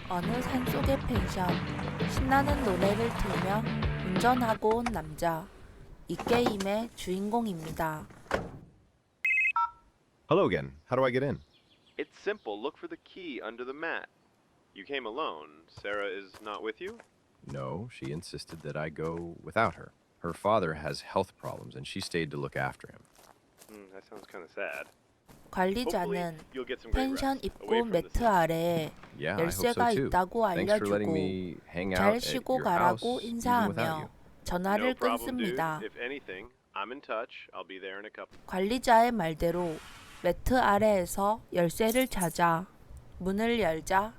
어느 산속의 펜션, 신나는 노래를 틀며 운전하고 온 남자, 이 게임의 주인공입니다. Hello again. How do I get in? It's simple. Look for the key under the mat. You came alone. Sarah is not with you? No, she insisted that I go without her. Her father has health problems and she stayed to look after him. That sounds kind of sad. 관리자는 You'll get some great 펜션 rest, 입구 away from the 매트 city. 아래에 Yeah, I hope so 열쇠가 too. 있다고 Thanks for letting 알려주고 me hang 잘 out at 쉬고 your 가라고 house even without you. 인사하며 전화를 No problem, dude. 끊습니다. If anything, I'm in touch. I'll be there in a couple. 관리자의 말대로 매트 아래에서 열쇠를 찾아 문을 열자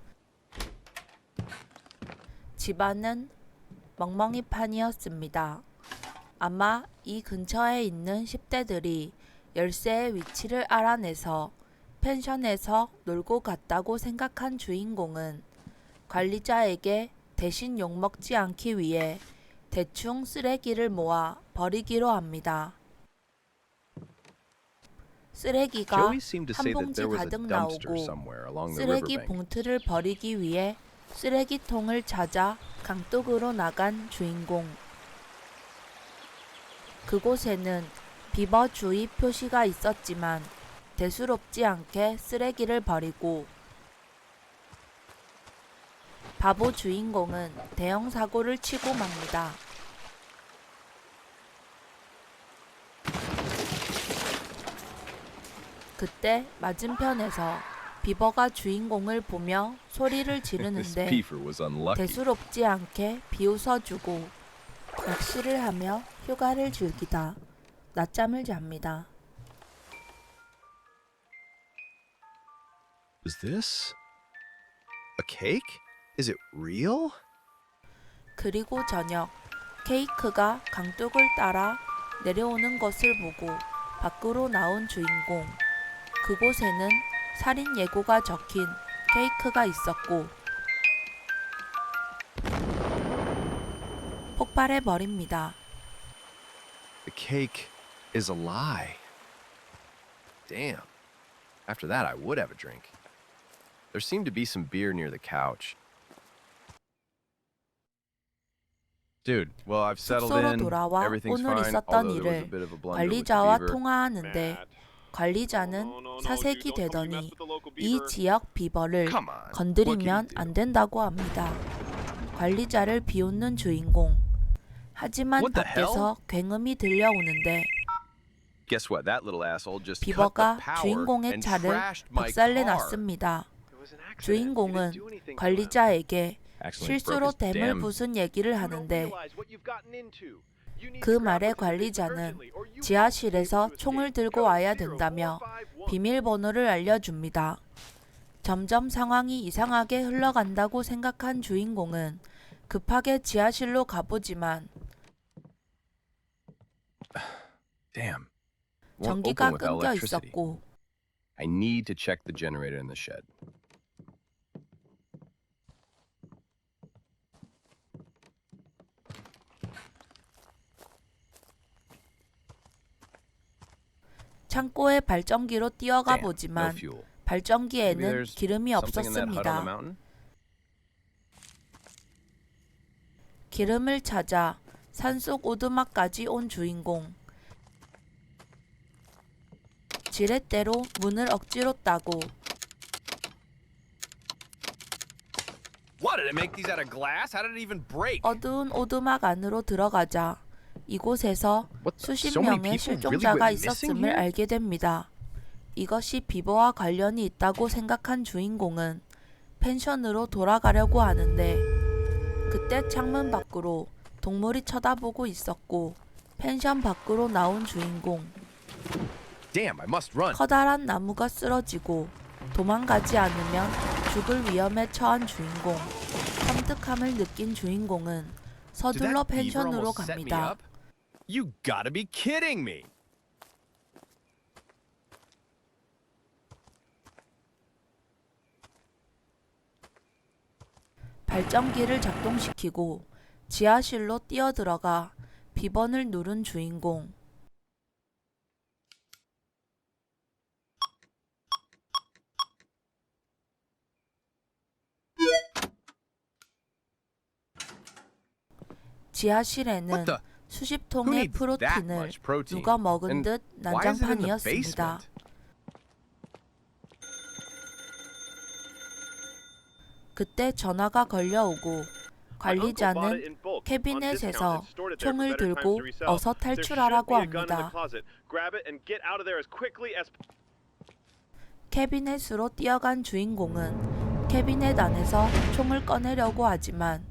집안은 멍멍이판이었습니다. 아마 이 근처에 있는 10대들이 열쇠의 위치를 알아내서 펜션에서 놀고 갔다고 생각한 주인공은 관리자에게 대신 욕먹지 않기 위해 대충 쓰레기를 모아 버리기로 합니다. 쓰레기가 Joey seemed to 한 say that 봉지 there was a 가득 dumpster 나오고 somewhere along the 쓰레기 riverbank. 봉투를 버리기 위해 쓰레기통을 찾아 강둑으로 나간 주인공. 그곳에는 비버 주의 표시가 있었지만 대수롭지 않게 쓰레기를 버리고 바보 주인공은 대형 사고를 치고 맙니다. 그때 맞은편에서 비버가 주인공을 보며 소리를 This 지르는데 beaver was unlucky. 대수롭지 않게 비웃어주고 낚시를 하며 휴가를 즐기다 낮잠을 잡니다. Is this a cake? Is it real? 그리고 저녁 케이크가 강둑을 따라 내려오는 것을 보고 밖으로 나온 주인공. 그곳에는 살인 예고가 적힌 케이크가 있었고 폭발해 버립니다. The cake is a lie. Damn. After that, I would have a drink. There seemed to be some beer near the couch. Dude, well, I've settled 숙소로 in. 돌아와 Everything's 오늘 fine. 있었던 Although there was a 일을 bit of a blunder with the 관리자와 beaver. 통화하는데 Matt. 관리자는 사색이 dude, don't tell me you 되더니 messed with the local 이 beaver. 지역 비버를 Come on. 건드리면 What can you 안 do? 된다고 합니다. 관리자를 비웃는 주인공. 하지만 What the 밖에서 굉음이 들려오는데 Guess what? That little asshole just cut the 비버가 power 주인공의 and 차를 trashed my 박살내 car. 놨습니다. It was an accident. You 주인공은 didn't do anything to him. 관리자에게 Accidentally 실수로 broke his 댐을 damn- 부순 얘기를 You don't 하는데 realize what you've gotten into. You need 그 to grab 말에 what you need 관리자는 urgently, or you won't be able 지하실에서 to 총을 escape. 들고 Code 와야 된다며 0451. 비밀번호를 알려줍니다. 점점 상황이 이상하게 흘러간다고 생각한 주인공은 급하게 지하실로 가보지만 Damn. Won't 전기가 open without 끊겨 electricity. 있었고 I need to check the generator in the shed. 창고에 발전기로 뛰어가 Damn, no 보지만 fuel. Maybe 발전기에는 there's 기름이 something in that hut on the 없었습니다. mountain? 기름을 찾아 산속 오두막까지 온 주인공. 지렛대로 문을 억지로 따고 What, did it make these out of glass? How did it even break? 어두운 오두막 안으로 들어가자 이곳에서 What the- 수십 so many 명의 people really 실종자가 went missing 있었음을 here? 알게 됩니다. 이것이 비버와 관련이 있다고 생각한 주인공은 펜션으로 돌아가려고 하는데 그때 창문 밖으로 동물이 쳐다보고 있었고 펜션 밖으로 나온 주인공. Damn, I must run. 커다란 나무가 쓰러지고 도망가지 않으면 죽을 위험에 처한 주인공. 섬뜩함을 느낀 주인공은 Did 서둘러 that beaver 펜션으로 almost set me 갑니다. up? You gotta be kidding me. 발전기를 작동시키고 지하실로 뛰어들어가 비번을 누른 주인공. 지하실에는 What the? 수십 Who 통의 needs that 프로틴을 much protein? 누가 먹은 And 듯 why is it in the 난장판이었습니다. basement? 그때 전화가 걸려오고 관리자는 캐비넷에서 총을 들고 어서 탈출하라고 합니다. 캐비넷으로 뛰어간 주인공은 캐비넷 안에서 총을 꺼내려고 하지만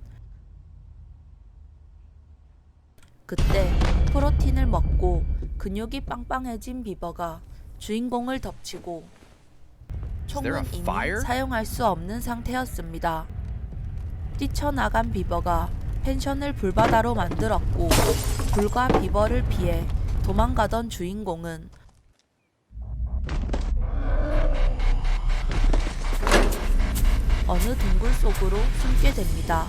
그때 프로틴을 먹고 근육이 빵빵해진 비버가 주인공을 덮치고 총은 이미 사용할 수 없는 상태였습니다. 뛰쳐나간 비버가 펜션을 불바다로 만들었고 불과 비버를 피해 도망가던 주인공은 어느 동굴 속으로 숨게 됩니다.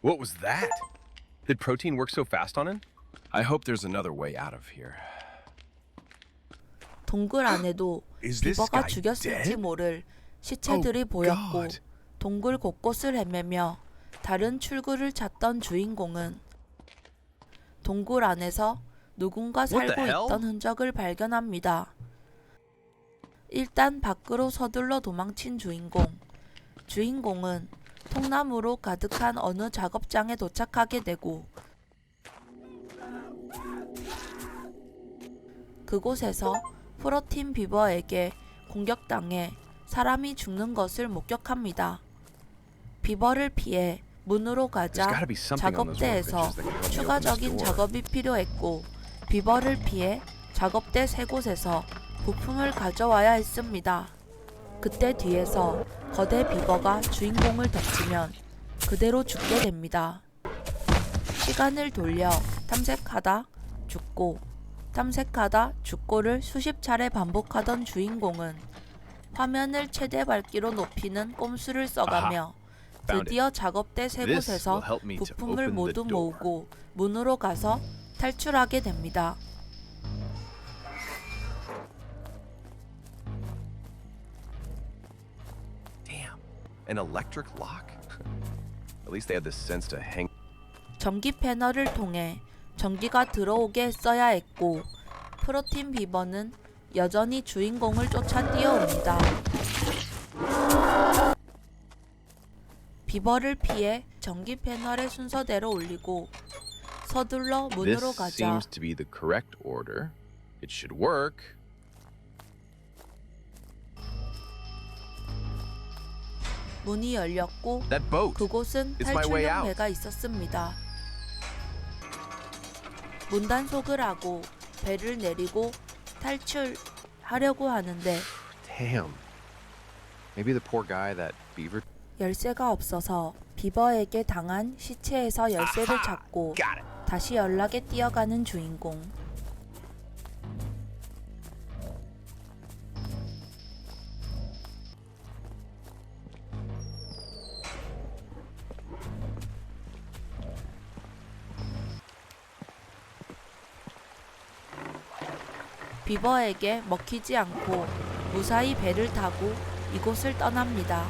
What was that? Did protein work so fast on him? I hope there's another way out of here. 동굴 안에도 Is this 비버가 guy 죽였을지 dead? 모를 시체들이 Oh, 보였고 God. 동굴 곳곳을 헤매며 다른 출구를 찾던 주인공은 동굴 안에서 누군가 What the 살고 hell? 있던 흔적을 발견합니다. 일단 밖으로 서둘러 도망친 주인공. 주인공은 통나무로 가득한 어느 작업장에 도착하게 되고 그곳에서 프로틴 비버에게 공격당해 사람이 죽는 것을 목격합니다. 비버를 피해 문으로 가자 There's gotta be something on those 작업대에서 workbenches that can help me open this 추가적인 door. 작업이 필요했고 비버를 피해 작업대 세 곳에서 부품을 가져와야 했습니다. 그때 뒤에서 거대 비버가 주인공을 덮치면 그대로 죽게 됩니다. 시간을 돌려 탐색하다 죽고 탐색하다 죽고를 수십 차례 반복하던 주인공은 화면을 최대 밝기로 높이는 꼼수를 써가며 Found it. 드디어 작업대 세 This 곳에서 will help me to 부품을 open 모두 the door. 모으고 문으로 가서 탈출하게 됩니다. Damn. An electric lock? At least they had the sense to hang. 전기 패널을 통해 전기가 들어오게 했어야 했고 프로틴 비버는 여전히 주인공을 쫓아 뛰어옵니다. 비버를 피해 전기 패널의 순서대로 올리고 서둘러 문으로 This 가자 seems to be the correct order. It should work. 문이 열렸고 That boat. 그곳은 It's my way 탈출용 out. 배가 있었습니다. 문단속을 하고 배를 내리고 탈출하려고 하는데 Damn. Maybe the poor guy, that beaver. 열쇠가 없어서 비버에게 당한 시체에서 열쇠를 Aha! 찾고 Got it. 다시 연락에 뛰어가는 주인공. 비버에게 먹히지 않고 무사히 배를 타고 이곳을 떠납니다.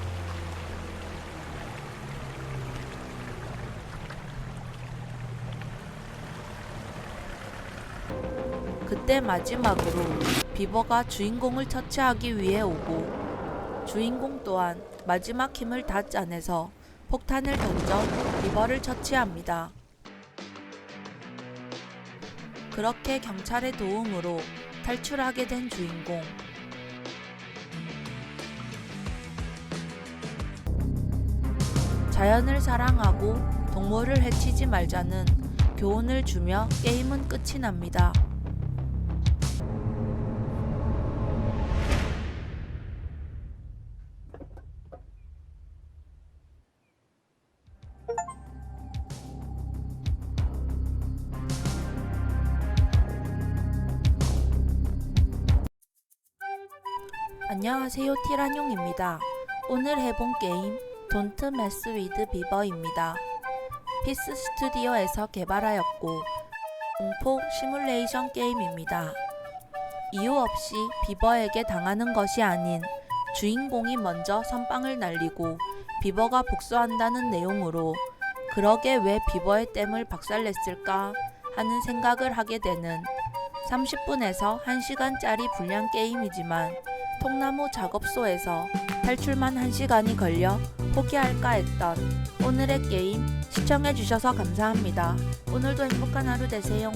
그때 마지막으로 비버가 주인공을 처치하기 위해 오고 주인공 또한 마지막 힘을 다 짜내서 폭탄을 던져 비버를 처치합니다. 그렇게 경찰의 도움으로 탈출하게 된 주인공. 자연을 사랑하고 동물을 해치지 말자는 교훈을 주며 게임은 끝이 납니다. 안녕하세요, 티란용입니다. 오늘 해본 게임 Don't Mess with Beaver입니다. 피스 스튜디오에서 개발하였고 공포 시뮬레이션 게임입니다. 이유 없이 비버에게 당하는 것이 아닌 주인공이 먼저 선빵을 날리고 비버가 복수한다는 내용으로 그러게 왜 비버의 댐을 박살냈을까 하는 생각을 하게 되는 30분에서 1시간짜리 분량 게임이지만 통나무 작업소에서 탈출만 1시간이 걸려 포기할까 했던 오늘의 게임 시청해주셔서 감사합니다. 오늘도 행복한 하루 되세요.